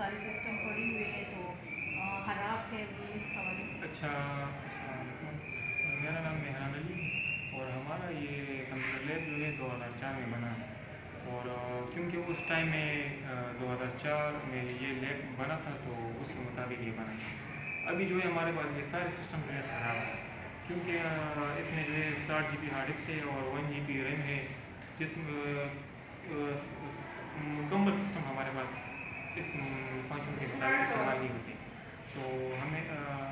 सारे सिस्टम पड़ी हुए हैं तो हालात है वो इस हवाले से। अच्छा, अस्सलाम वालेकुम। मेरा नाम मेहरान अली और हमारा ये कंप्यूटर लैब जो है 2004 में बना है। और क्योंकि उस टाइम में 2004 में ये लैब बना था तो उसके मुताबिक ये बना है। अभी जो है हमारे पास ये सारे सिस्टम जो है ख़राब है, क्योंकि इसमें जो है 60 GB हार्ड डिस्क है और 1 GB रैम है, जिस मुकम्मल सिस्टम हमारे पास इस फंक्शन के मुताबिक इस्तेमाल नहीं होते। तो हमें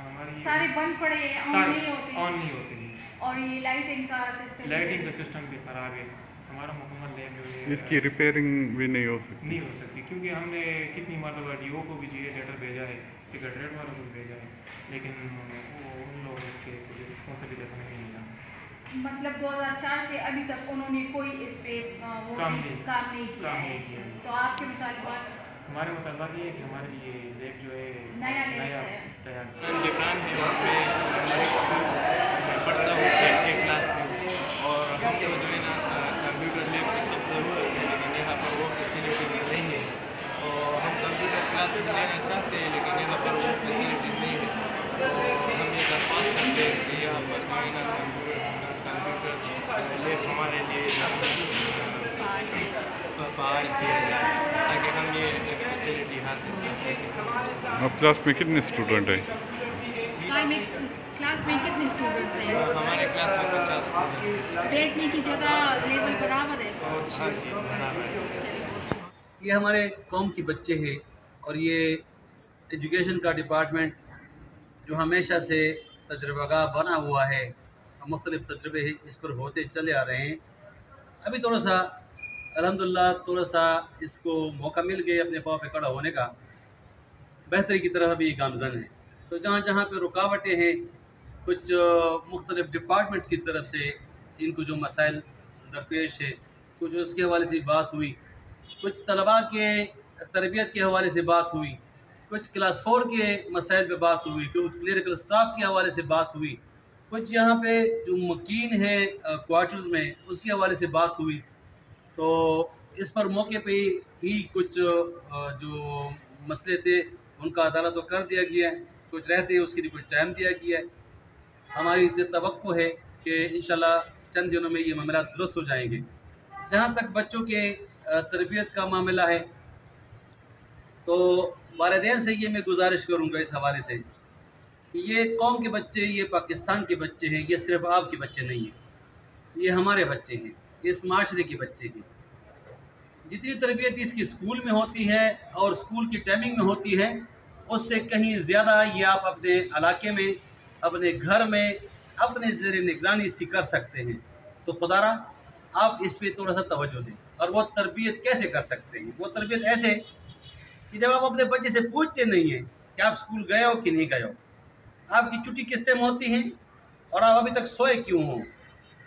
हमारी सारे बंद पड़े हैं, ऑन सारे नहीं होते। ऑन नहीं होते जी। और ये लाइटिंग का सिस्टम भी ख़राब है। हमारा मुकम्मल लैब जो है इसकी रिपेयरिंग भी नहीं हो सकती। नहीं हो सकती, क्योंकि हमने कितनी मरतबा DO को भी जी लेटर भेजा है, सेक्रेटरीट वालों को भी भेजा है, लेकिन वो उन लोगों से कोई रिस्पॉन्सिबिलिटी हमें नहीं मिला। मतलब 2004 से अभी तक उन्होंने कोई इस पे काम नहीं किया है। तो आपके मुताबिक हमारे मुताबिक ये है कि हमारे लिए लैब जो है नया तैयार जबरान है, वहाँ पे हमारे स्कूल में पढ़ता हूँ 6th क्लास में। और हमको जो है ना कंप्यूटर लैब की सब ज़रूरत है, लेकिन यहाँ पर वो फैसिलिटी नहीं है। और हम कंप्यूटर क्लास लेना चाहते हैं, लेकिन यहाँ पर वो फैसिलिटी नहीं है। तो हम ये दरख्वास्त करते हैं कि यहाँ पर जो है ना कंप्यूटर लैब हमारे लिए फ़ाल किया जाए, ताकि हम ये फैसिलिटी हासिल कर सकें। अब क्लास में कितने स्टूडेंट हैं? क्लास में कितने स्टूडेंट हैं? हमारे क्लास में 50 स्टूडेंट। बैठने की जगह लेवल बराबर है? हाँ जी, बराबर है। ये हमारे कौम के बच्चे हैं और ये एजुकेशन का डिपार्टमेंट जो हमेशा से तजुर्बागार बना हुआ है, मुख्तलिफ़ तजुर्बे इस पर होते चले आ रहे हैं। अभी थोड़ा सा अल्हम्दुलिल्लाह थोड़ा सा इसको मौका मिल गया अपने पाँव पे खड़ा होने का, बेहतरी की तरफ भी गामज़न है। तो जहाँ जहाँ पे रुकावटें हैं, कुछ मुख्तलिफ़ डिपार्टमेंट्स की तरफ से इनको जो मसाइल दरपेश है, कुछ उसके हवाले से बात हुई, कुछ तलबा के तरबियत के हवाले से बात हुई, कुछ क्लास 4 के मसाइल पे बात हुई, कुछ क्लरिकल स्टाफ के हवाले से बात हुई, कुछ यहाँ पे जो मकीन है क्वार्टर्स में उसके हवाले से बात हुई। तो इस पर मौके पे ही कुछ जो मसले थे उनका अदाला तो कर दिया गया है, कुछ रहते उसके लिए कुछ टाइम दिया गया है। हमारी तवक्को है कि इंशाल्लाह चंद दिनों में ये मामला दुरुस्त हो जाएंगे। जहाँ तक बच्चों के तरबियत का मामला है, तो वालिदैन से ये मैं गुजारिश करूँगा इस हवाले से कि ये कौम के बच्चे, ये पाकिस्तान के बच्चे हैं, ये सिर्फ आपके बच्चे नहीं हैं, ये हमारे बच्चे हैं, इस माशरे के बच्चे हैं। जितनी तरबियत इसकी स्कूल में होती है और स्कूल की टाइमिंग में होती है, उससे कहीं ज़्यादा ये आप अपने इलाके में, अपने घर में, अपने ज़ेर निगरानी इसकी कर सकते हैं। तो खुदारा आप इस पर थोड़ा सा तवज्जो दें। और वो तरबियत कैसे कर सकते हैं? वो तरबियत ऐसे कि जब आप अपने बच्चे से पूछते नहीं हैं कि आप स्कूल गए हो कि नहीं गए हो, आपकी छुट्टी किस टाइम होती है और आप अभी तक सोए क्यों हो,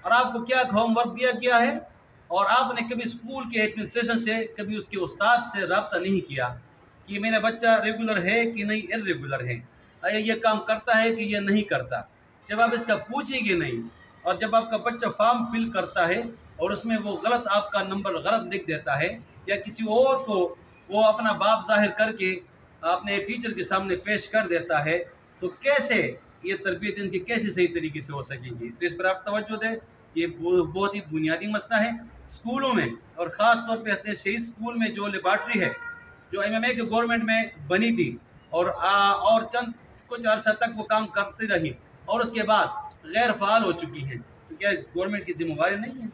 और आपको क्या होमवर्क दिया गया है, और आपने कभी स्कूल के एडमिनिस्ट्रेशन से, कभी उसके उस्ताद से रब्ता नहीं किया कि मेरा बच्चा रेगुलर है कि नहीं, इर्रेगुलर है, ये काम करता है कि ये नहीं करता। जब आप इसका पूछेंगे नहीं, और जब आपका बच्चा फॉर्म फिल करता है और उसमें वो गलत आपका नंबर गलत लिख देता है, या किसी और को वो अपना बाप जाहिर करके अपने टीचर के सामने पेश कर देता है, तो कैसे ये तरबियत इनकी कैसे सही तरीके से हो सकेगी? तो इस पर आप तवज्जो दें। ये बहुत ही बुनियादी मसला है स्कूलों में, और ख़ास तौर पे हसन शहीद स्कूल में जो लेबॉर्ट्री है, जो MMA के गवर्नमेंट में बनी थी और चंद कुछ अर्सा तक वो काम करती रही और उसके बाद गैर फ़ाल हो चुकी हैं, तो क्या गवर्नमेंट की जिम्मेवारी नहीं है?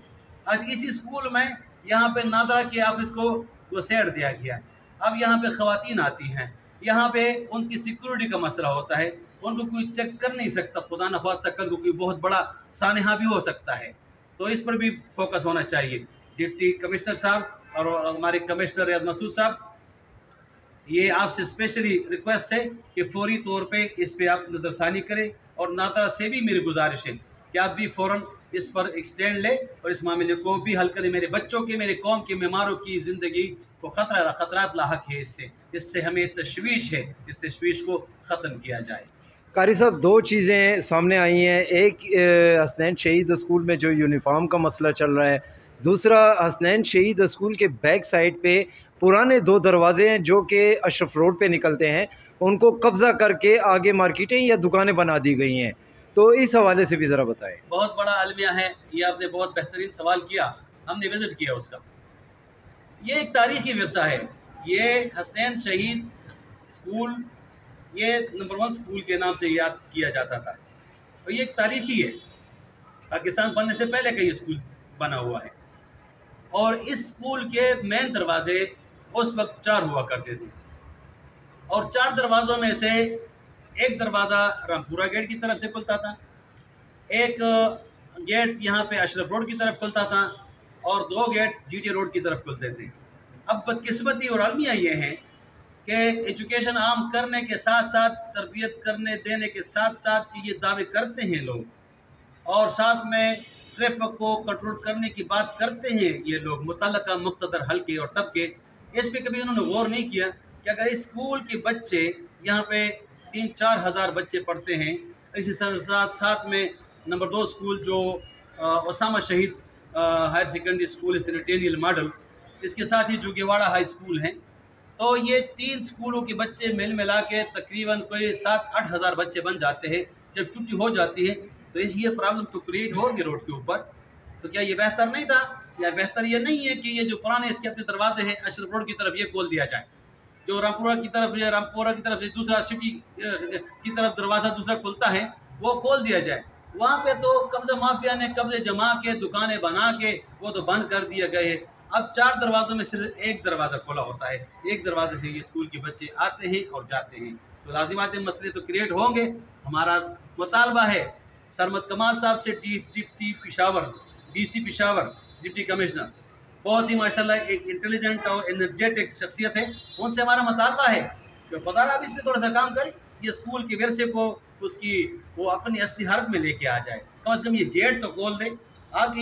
आज इसी स्कूल में यहाँ पे नादरा के ऑफिस को घुसेड़ दिया गया। अब यहाँ पे ख़वातीन आती हैं, यहाँ पे उनकी सिक्योरिटी का मसला होता है, उनको कोई चेक कर नहीं सकता, खुदा न खास्ता कर कोई बहुत बड़ा सानहा भी हो सकता है। तो इस पर भी फोकस होना चाहिए। डिप्टी कमिश्नर साहब और हमारे कमिश्नर रियाज मसूद साहब, ये आपसे स्पेशली रिक्वेस्ट है कि फौरी तौर पे इस पे आप नज़रसानी करें, और नादरा से भी मेरी गुजारिश है कि आप भी फ़ौरन इस पर एक स्टैंड लें और इस मामले को भी हल करें। मेरे बच्चों के, मेरे कौम के मेहमानों की ज़िंदगी को खतरात लाहक है, इससे हमें तशवीश है, इस तशवीश को ख़त्म किया जाए। कारी साहब, दो चीज़ें सामने आई हैं। एक हसनैन शहीद स्कूल में जो यूनिफॉर्म का मसला चल रहा है, दूसरा हसनैन शहीद स्कूल के बैक साइड पे पुराने 2 दरवाजे हैं जो कि अशरफ रोड पे निकलते हैं, उनको कब्ज़ा करके आगे मार्केटें या दुकानें बना दी गई हैं। तो इस हवाले से भी ज़रा बताएं। बहुत बड़ा अलमिया है, ये आपने बहुत बेहतरीन सवाल किया, हमने विज़िट किया उसका। ये एक तारीख़ी विरसा है। ये हसनैन शहीद स्कूल ये नंबर 1 स्कूल के नाम से याद किया जाता था और ये एक तारीख़ी है। पाकिस्तान बनने से पहले का ये स्कूल बना हुआ है और इस स्कूल के मेन दरवाजे उस वक्त 4 हुआ करते थे और 4 दरवाज़ों में से एक दरवाज़ा रामपुरा गेट की तरफ से खुलता था, एक गेट यहाँ पे अशरफ रोड की तरफ खुलता था और 2 गेट GT रोड की तरफ खुलते थे। अब बदकिस्मती और अलमिया ये हैं कि एजुकेशन आम करने के साथ साथ, तरबियत करने देने के साथ साथ कि ये दावे करते हैं लोग और साथ में ट्रैफिक को कंट्रोल करने की बात करते हैं ये लोग, मुतल्लका मुक़्तदर हल्के और तबके, इस पर कभी उन्होंने गौर नहीं किया कि अगर इस स्कूल के बच्चे यहाँ पे 3-4 हज़ार बच्चे पढ़ते हैं, इसी साथ में नंबर 2 स्कूल जो उसामा शहीद हायर सेकेंडरी स्कूल सेनेटेरियल मॉडल, इसके साथ ही जोगेवाड़ा हाई स्कूल हैं, तो ये 3 स्कूलों के बच्चे मिल मिला के तकरीबन कोई 7-8 हज़ार बच्चे बन जाते हैं। जब छुट्टी हो जाती है तो ये प्रॉब्लम तो क्रिएट होगी रोड के ऊपर। तो क्या ये बेहतर नहीं था या बेहतर ये नहीं है कि ये जो पुराने इसके अपने दरवाजे हैं अशरफ रोड की तरफ ये खोल दिया जाए, जो रामपुरा की तरफ से दूसरा सिटी की तरफ दरवाज़ा दूसरा खुलता है वो खोल दिया जाए। वहाँ पे तो कब्ज़ा माफिया ने कब्ज़े जमा के दुकानें बना के वो तो बंद कर दिया गए है। अब 4 दरवाज़ों में सिर्फ एक दरवाज़ा खुला होता है, एक दरवाजे से ये स्कूल के बच्चे आते हैं और जाते हैं। तो लाजिमात मसले तो क्रिएट होंगे। हमारा मुतालबा है सरमद कमाल साहब से, deputy Peshawar, DC Peshawar, deputy commissioner, बहुत ही माशाल्लाह एक इंटेलिजेंट और एनर्जेटिक शख्सियत है, उनसे हमारा मुतालबा है कि खुदा आप इस पर थोड़ा सा काम करें, ये स्कूल के विरसे को उसकी वो अपनी असली हालत में लेके आ जाए, कम से कम ये गेट तो खोल दे। आगे